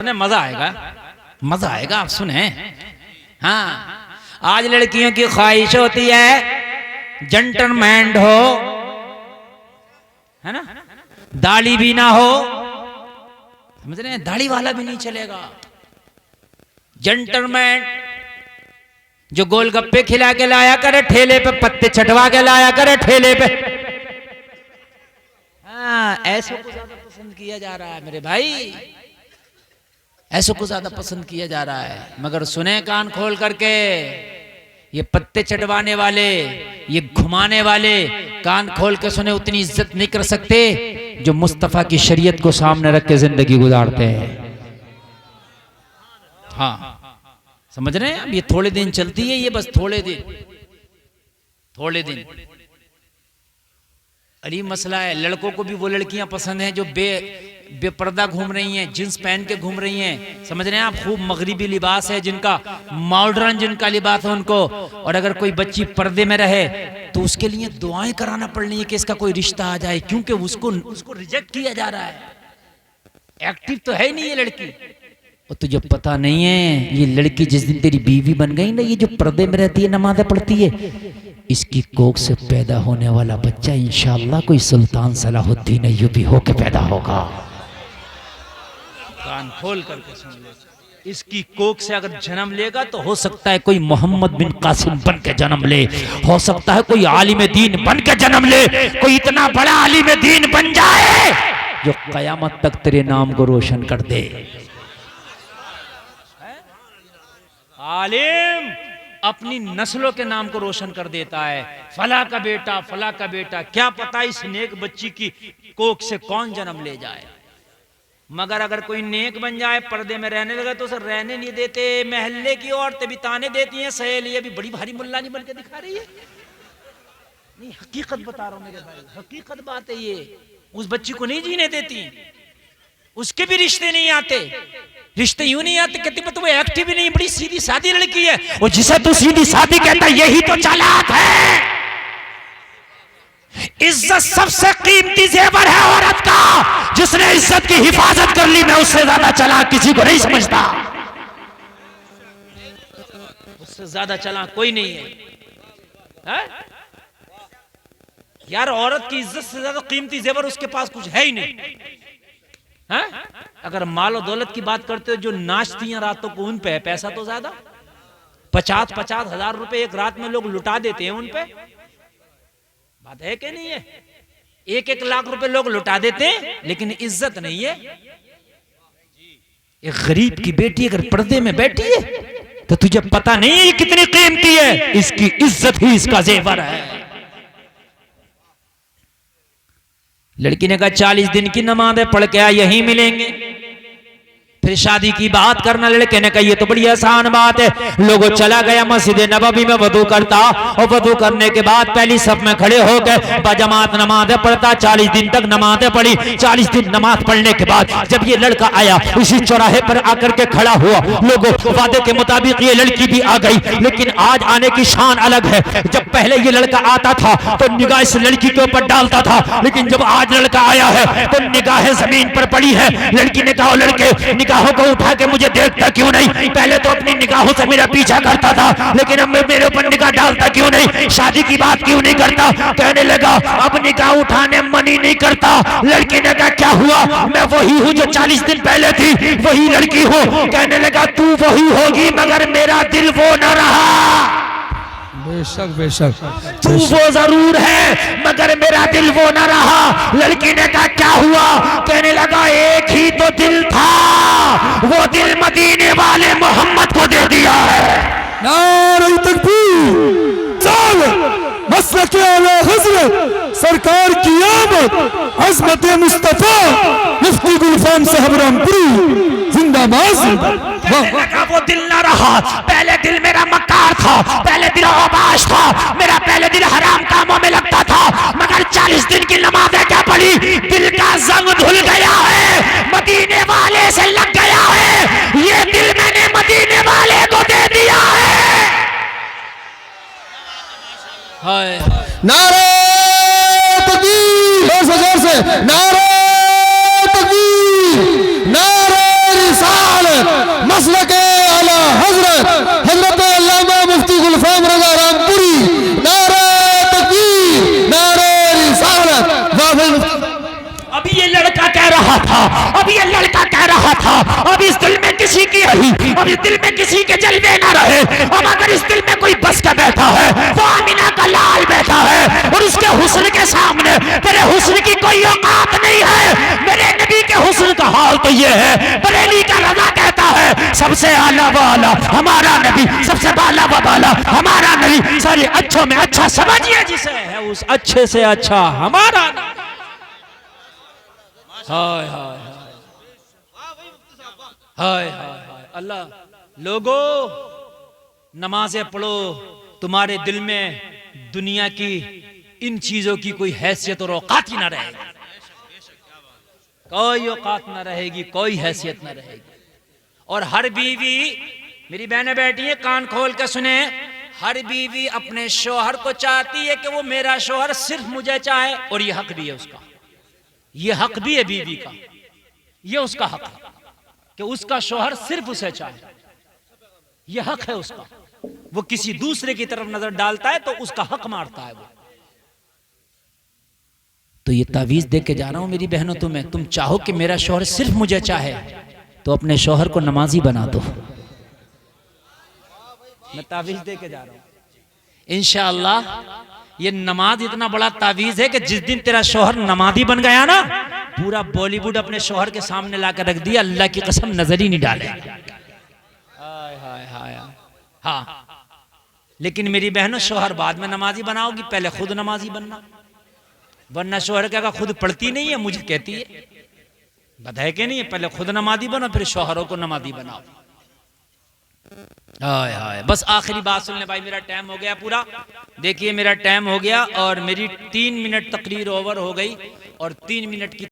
मजा आएगा, मजा आएगा। आप सुने। हाँ, आज लड़कियों की ख्वाहिश होती है जेंटलमैन हो, है ना, दाढ़ी भी ना हो, समझ रहे हैं, दाढ़ी वाला भी नहीं चलेगा। जेंटलमैन जो गोलगप्पे खिला के लाया करे ठेले पे, पत्ते चटवा के लाया करे ठेले पे। हाँ, ऐसों को ज्यादा पसंद किया जा रहा है मेरे भाई, ऐसों को ज्यादा पसंद किया जा रहा है। मगर सुने कान खोल करके, ये पत्ते चटवाने वाले, ये घुमाने वाले कान खोल के सुने, उतनी इज्जत नहीं कर सकते जो मुस्तफा की शरीयत को सामने रख के जिंदगी गुजारते हैं। हाँ, समझ रहे हैं। अब ये थोड़े दिन चलती है, ये बस थोड़े दिन, थोड़े दिन। अली मसला है, लड़कों को भी वो लड़कियां पसंद हैं जो बेपर्दा घूम रही हैं, जींस पहन के घूम रही हैं, समझ रहे हैं आप। खूब मगरिबी लिबास है जिनका, मॉडर्न जिनका लिबास है उनको। और अगर कोई बच्ची पर्दे में रहे तो उसके लिए दुआएं कराना पड़ रही है कि इसका कोई रिश्ता आ जाए, क्योंकि उसको रिजेक्ट किया जा रहा है। एक्टिव तो है ही नहीं ये लड़की। और तुझे पता नहीं है, ये लड़की जिस दिन तेरी बीवी बन गई ना, ये जो पर्दे में रहती है, नमाज़ें पढ़ती है, इसकी कोख से पैदा होने वाला बच्चा इंशाअल्लाह कोई सुल्तान सलाहुद्दीन अय्यूबी होके पैदा होगा। कान खोल करके सुन ले, इसकी कोख से अगर जन्म लेगा तो हो सकता है कोई मोहम्मद बिन कासिम बन के जन्म ले, हो सकता है कोई आलिम दीन बन के जन्म ले, कोई इतना बड़ा आलिम दीन बन जाए जो कयामत तक तेरे नाम को रोशन कर दे। आलिम अपनी नस्लों के नाम को रोशन कर देता है। फला का बेटा, फला का बेटा, क्या पता इस नेक बच्ची की कोख से कौन जन्म ले जाए। मगर अगर कोई नेक बन जाए, पर्दे में रहने लगा, तो उसे रहने नहीं देते। महल्ले की औरतें भी ताने देती हैं, सहेलियां भी बड़ी भारी मुल्ला नहीं बन के दिखा रही है। नहीं, हकीकत बता रहा हूं मेरे भाई, हकीकत बात है ये। उस बच्ची को नहीं जीने देती, उसके भी रिश्ते नहीं आते। रिश्ते यूं नहीं आते, कहती मैं तो वो एक्टिव ही नहीं, बड़ी सीधी सादी लड़की है। और जिसे तू सीधी सादी कहता है, यही तो चालाक है। इज्जत सबसे कीमती जेवर है औरत का। जिसने इज्जत की हिफाजत कर ली, मैं उससे ज्यादा चालाक किसी को नहीं समझता। उससे ज्यादा चालाक कोई नहीं है, यार। औरत की इज्जत से ज्यादा कीमती जेवर उसके पास कुछ है ही नहीं, है? अगर माल और दौलत की बात करते हो, जो नाचती हैं रातों को, उन पे है पैसा तो ज्यादा। 50-50 हजार रुपए एक रात में लोग लुटा देते हैं उन पे। बात है कि नहीं है? 1-1 लाख रुपए लोग लुटा देते हैं, लेकिन इज्जत नहीं है। एक गरीब की बेटी अगर पर्दे में बैठी है तो तुझे पता नहीं है ये कितनी कीमती है। इसकी इज्जत ही इसका जेवर है। लड़की ने कहा 40 दिन की नमाज़ें पढ़ के यहीं मिलेंगे, फिर शादी की बात करना। लड़के ने कहा ये तो बड़ी आसान बात है। लोगों चला गया मस्जिद नबवी में वजू करता, और वजू करने के बाद पहली सफ में खड़े होकर बजमात नमाज़ें पढ़ता। 40 दिन तक नमाज़ें पढ़ी। 40 दिन नमाज पढ़ने के बाद जब ये लड़का आया, उसी चौराहे पर आकर के खड़ा हुआ, लोगों वादे के मुताबिक ये लड़की भी आ गई। लेकिन आज आने की शान अलग है। जब पहले ये लड़का आता था तो निगाह इस लड़की के ऊपर डालता था, लेकिन जब आज लड़का आया है तो निगाहें जमीन पर पड़ी है। लड़की ने कहा लड़के, निगाहों को उठा के मुझे देखता क्यों नहीं? पहले तो अपनी निगाहों से मेरा पीछा करता था, लेकिन अब मेरे ऊपर निगाह डालता क्यों नहीं? शादी की बात क्यों नहीं करता? कहने लगा अब निगाह उठाने मन ही नहीं करता। लड़की ने कहा क्या हुआ? मैं वही हूँ जो 40 दिन पहले थी, वही लड़की हूँ। कहने लगा तू वही होगी, मगर मेरा दिल वो न रहा। बेशक बेशक, तू वो जरूर है, मगर मेरा दिल वो न रहा। लड़की ने कहा क्या हुआ? कहने लगा एक ही तो दिल था, वो दिल मदीने वाले मोहम्मद को दे दिया है। नारे तकबीर, चल मसलक आला हज़रत सरकार की आमद, अज़मत मुस्तफा मुफ्ती गुलफाम साहब रामपुरी जिंदाबाद। वो दिल न रहा, पहले दिल मेरा मक्कार था, पहले दिल औबाश था, मेरा पहले दिल हराम कामों में लगता था। मगर 40 दिन की नमाज़ें क्या पढ़ी, दिल का जंग धुल गया है, मदीने वाले से लग गया है। ये दिल मैंने मदीने वाले को दे दिया है। नारे तकबीर, जोर से नारे तकबीर, नारे रिसालत। मसलक आला हजरत हजरत अल्लामा मुफ्ती गुलफाम रज़ा रामपुरी, नारे तकबीर, नारे रिसालत। वाह भाई, अभी ये लड़का कह रहा था, अभी ये लड़का कह रहा था, अब इस दिल में किसी की रही, अब इस दिल में किसी के जलवे ना रहे। अब अगर इस दिल में कोई बस का बैठा है, वो आमिना का लाल बैठा है, और उसके हुस्न के सामने मेरे हुस्न की कोई औकात नहीं है। मेरे नबी के हुस्न का हाल तो ये है, बरेली का रज़ा कहता है सबसे आला वाला हमारा नबी, सबसे बाला व बाला हमारा नबी, सारे अच्छों में अच्छा समझिए जिसे है, उस अच्छे से अच्छा हमारा नबी। हाय हाय हाय हाय हाय अल्लाह। लोगो नमाजें पढ़ो, तुम्हारे दिल में दुनिया की इन चीजों की कोई हैसियत और औकात ही ना रहेगी, कोई औकात ना रहेगी, कोई हैसियत ना रहेगी। और हर बीवी, मेरी बहनें बैठी है कान खोल के सुने, हर बीवी अपने शौहर को चाहती है कि वो मेरा शौहर सिर्फ मुझे चाहे, और ये हक भी है उसका, ये हक भी है बीवी का, ये उसका हक है कि उसका शौहर सिर्फ उसे चाहे, ये हक है उसका। वो किसी दूसरे की तरफ नजर डालता है तो उसका हक मारता है वो। तो ये तावीज दे के जा रहा हूं मेरी बहनों तुम्हें, तुम चाहो कि मेरा शौहर सिर्फ मुझे चाहे तो अपने शौहर को नमाजी बना दो। मैं तावीज दे के जा रहा हूं इंशाअल्लाह। ये नमाज इतना बड़ा तावीज है कि जिस दिन तेरा शौहर नमाजी बन गया ना, पूरा बॉलीवुड अपने शौहर के सामने लाकर रख दिया, अल्लाह की कसम नजर ही नहीं डाले। हाय हाय हाय। हाँ, लेकिन मेरी बहनों शौहर बाद में नमाजी बनाओगी, पहले खुद नमाजी बनना, वरना शौहर क्या खुद पढ़ती नहीं है, मुझे कहती है बताए कि नहीं है, पहले खुद नमाजी बनो फिर शौहरों को नमाजी बनाओ। हाय हाय। बस आखिरी बात सुन ले भाई, मेरा टाइम हो गया पूरा, देखिए मेरा टाइम हो गया और मेरी 3 मिनट तकरीर ओवर हो गई, और 3 मिनट की